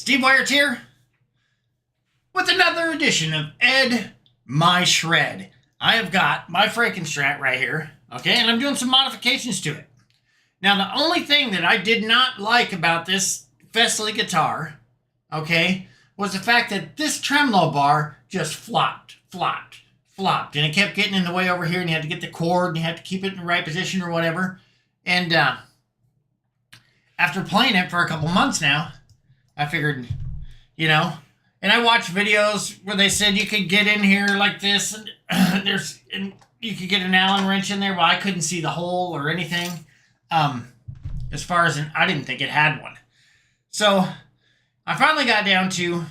Steve Wyatt here with another edition of Ed My Shred. I have got my Frankenstrat right here, okay, and I'm doing some modifications to it. Now, the only thing that I did not like about this Fesley guitar, okay, was the fact that this tremolo bar just flopped, and it kept getting in the way over here, and you had to get the cord, and you had to keep it in the right position or whatever. And after playing it for a couple months now, I figured, and I watched videos where they said you could get in here like this, and you could get an Allen wrench in there. Well, I couldn't see the hole or anything. As far as I didn't think it had one. So I finally got down to,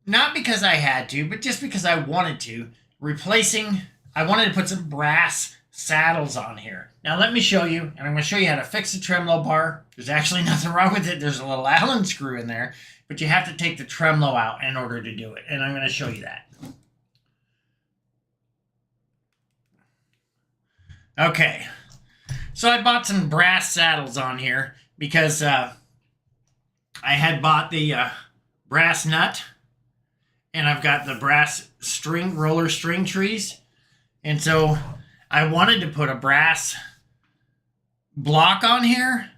not because I had to, but just because I wanted to, I wanted to put some brass saddles on here. Now let me show you, and I'm going to show you how to fix the tremolo bar. There's actually nothing wrong with it. There's a little Allen screw in there, but you have to take the tremolo out in order to do it, and I'm going to show you that. Okay, so I bought some brass saddles on here because I had bought the brass nut, and I've got the brass roller string trees, and so I wanted to put a brass block on here,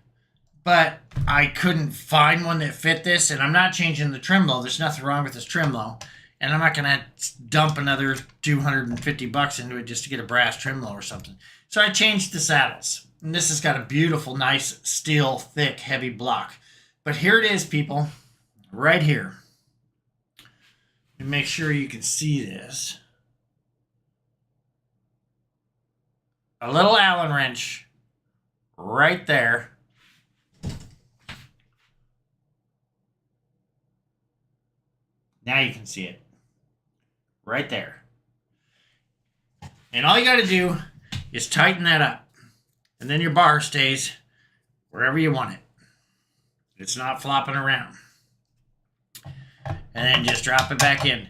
but I couldn't find one that fit this, and I'm not changing the tremolo. There's nothing wrong with this tremolo, and I'm not going to dump another $250 into it just to get a brass tremolo or something. So I changed the saddles, and this has got a beautiful, nice, steel, thick, heavy block. But here it is, people, right here. And make sure you can see this. A little Allen wrench right there. Now you can see it. Right there. And all you got to do is tighten that up. And then your bar stays wherever you want it. It's not flopping around. And then just drop it back in.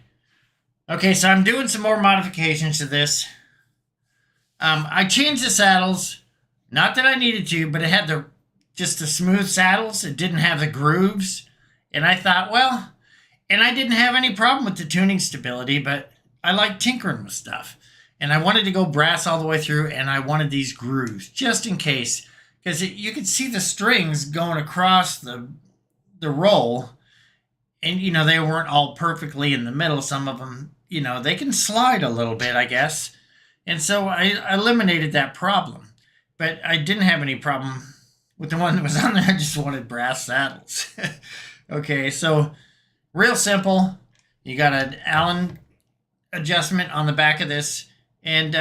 Okay, so I'm doing some more modifications to this. I changed the saddles. Not that I needed to, but it had just the smooth saddles. It didn't have the grooves. And I thought, well, and I didn't have any problem with the tuning stability, but I like tinkering with stuff. And I wanted to go brass all the way through, and I wanted these grooves, just in case. Because you could see the strings going across the roll. And, they weren't all perfectly in the middle. Some of them, they can slide a little bit, I guess. And so I eliminated that problem. But I didn't have any problem with the one that was on there. I just wanted brass saddles. Okay, so real simple. You got an Allen adjustment on the back of this. And,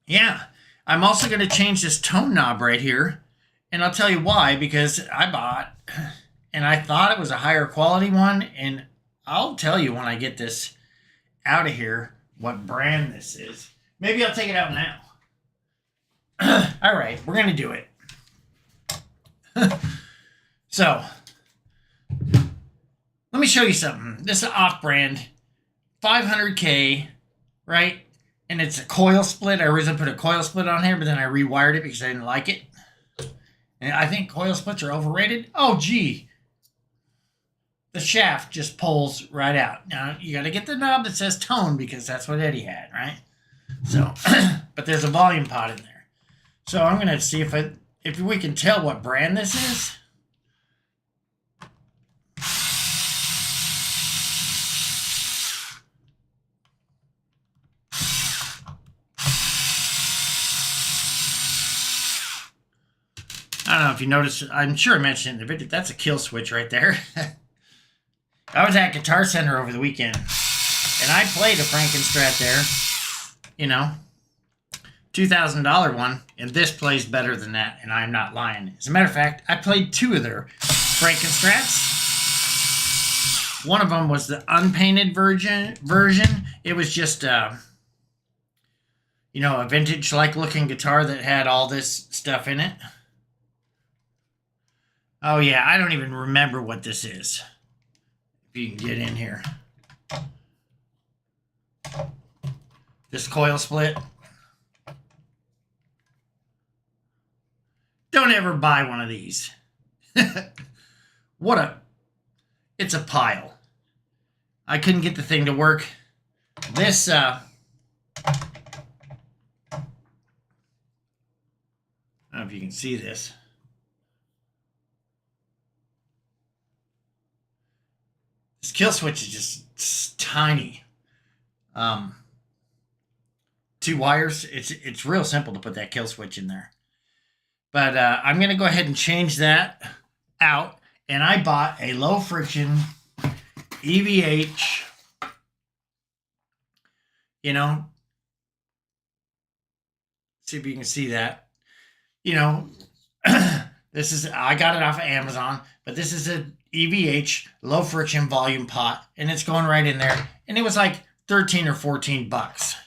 yeah, I'm also going to change this tone knob right here. And I'll tell you why. Because I bought, and I thought it was a higher quality one. And I'll tell you when I get this out of here what brand this is. Maybe I'll take it out now. All right, we're going to do it. So, let me show you something. This is an off-brand 500K, right? And it's a coil split. I originally put a coil split on here, but then I rewired it because I didn't like it. And I think coil splits are overrated. Oh, gee. The shaft just pulls right out. Now, you got to get the knob that says tone because that's what Eddie had, right? So, but there's a volume pot in there. So I'm going to see if we can tell what brand this is. I don't know if you noticed, I'm sure I mentioned in the video, that's a kill switch right there. I was at Guitar Center over the weekend, and I played a Frankenstrat there, $2,000 one, and this plays better than that, and I'm not lying. As a matter of fact, I played two of their Frankenstrats. One of them was the unpainted version. It was just, a vintage-like looking guitar that had all this stuff in it. Oh, yeah, I don't even remember what this is. If you can get in here. This coil split. Don't ever buy one of these. it's a pile. I couldn't get the thing to work. This, I don't know if you can see this. This kill switch is just tiny. 2 wires. It's real simple to put that kill switch in there. But I'm going to go ahead and change that out. And I bought a low friction EVH, you know, see if you can see that, you know, I got it off of Amazon, but this is a EVH low friction volume pot, and it's going right in there. And it was like 13 or 14 bucks.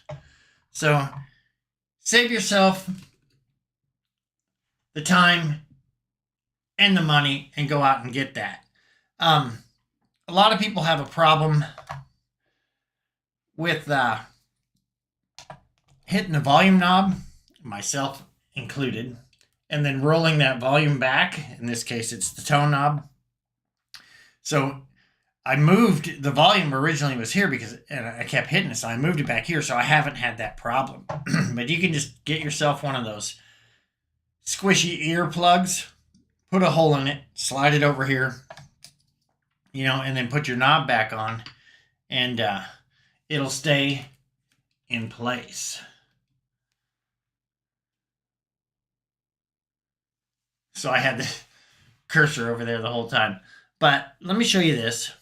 So save yourself the time and the money and go out and get that. A lot of people have a problem with hitting the volume knob, myself included, and then rolling that volume back. In this case, it's the tone knob. So I moved, the volume originally was here and I kept hitting it, so I moved it back here, so I haven't had that problem. But you can just get yourself one of those squishy earplugs, put a hole in it, slide it over here, you know, and then put your knob back on, and it'll stay in place. So I had the cursor over there the whole time. But let me show you this.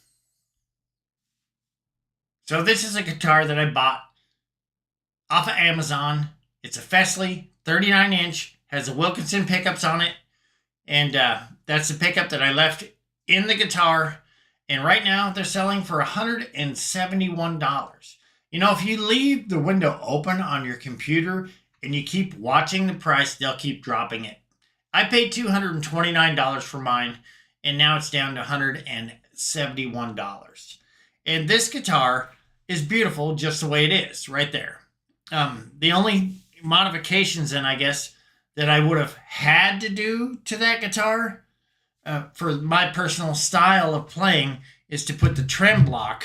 So this is a guitar that I bought off of Amazon. It's a Fesley 39-inch, has the Wilkinson pickups on it. And that's the pickup that I left in the guitar. And right now they're selling for $171. You know, if you leave the window open on your computer and you keep watching the price, they'll keep dropping it. I paid $229 for mine, and now it's down to $171. And this guitar is beautiful just the way it is, right there. The only modifications then, I guess, that I would have had to do to that guitar for my personal style of playing is to put the trem block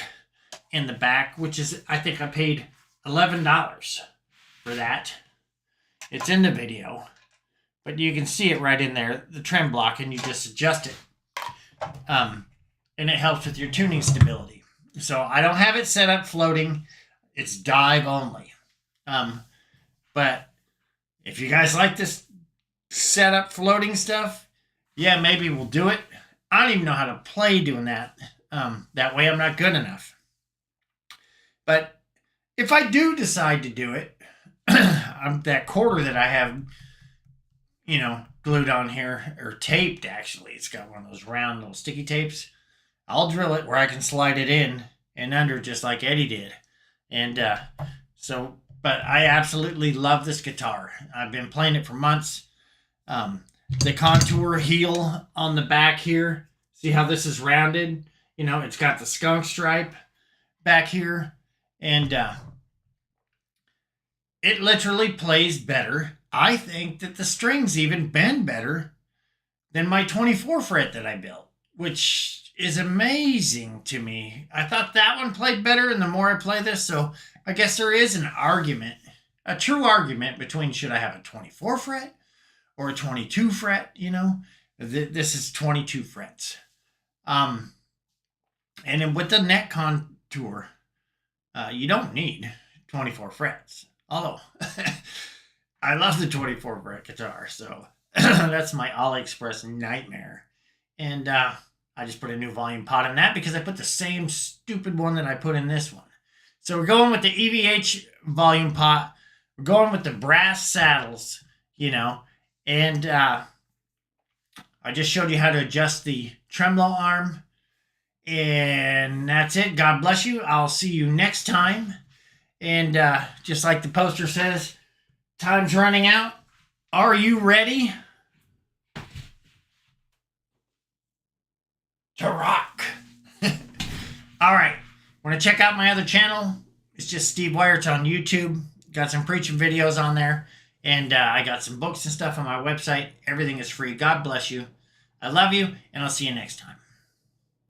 in the back, which is, I think I paid $11 for that. It's in the video, but you can see it right in there, the trem block, and you just adjust it. And it helps with your tuning stability. So I don't have it set up floating. It's dive only. But if you guys like this setup floating stuff, yeah, maybe we'll do it. I don't even know how to play doing that. That way I'm not good enough. But if I do decide to do it, that quarter that I have, you know, glued on here, or taped actually, it's got one of those round little sticky tapes. I'll drill it where I can slide it in and under just like Eddie did. And but I absolutely love this guitar. I've been playing it for months. The contour heel on the back here, see how this is rounded? You know, it's got the skunk stripe back here. And it literally plays better. I think that the strings even bend better than my 24 fret that I built, which is amazing to me. I thought that one played better, and the more I play this, so I guess there is an argument, a true argument between should I have a 24 fret or a 22 fret, you know? This is 22 frets. And then with the neck contour, you don't need 24 frets. Although, I love the 24 fret guitar, so that's my AliExpress nightmare. And I just put a new volume pot in that because I put the same stupid one that I put in this one. So we're going with the EVH volume pot. We're going with the brass saddles, you know. And I just showed you how to adjust the tremolo arm. And that's it. God bless you. I'll see you next time. And just like the poster says, time's running out. Are you ready to rock? All right. Want to check out my other channel? It's just Steve Wyertz on YouTube. Got some preaching videos on there. And I got some books and stuff on my website. Everything is free. God bless you. I love you, and I'll see you next time.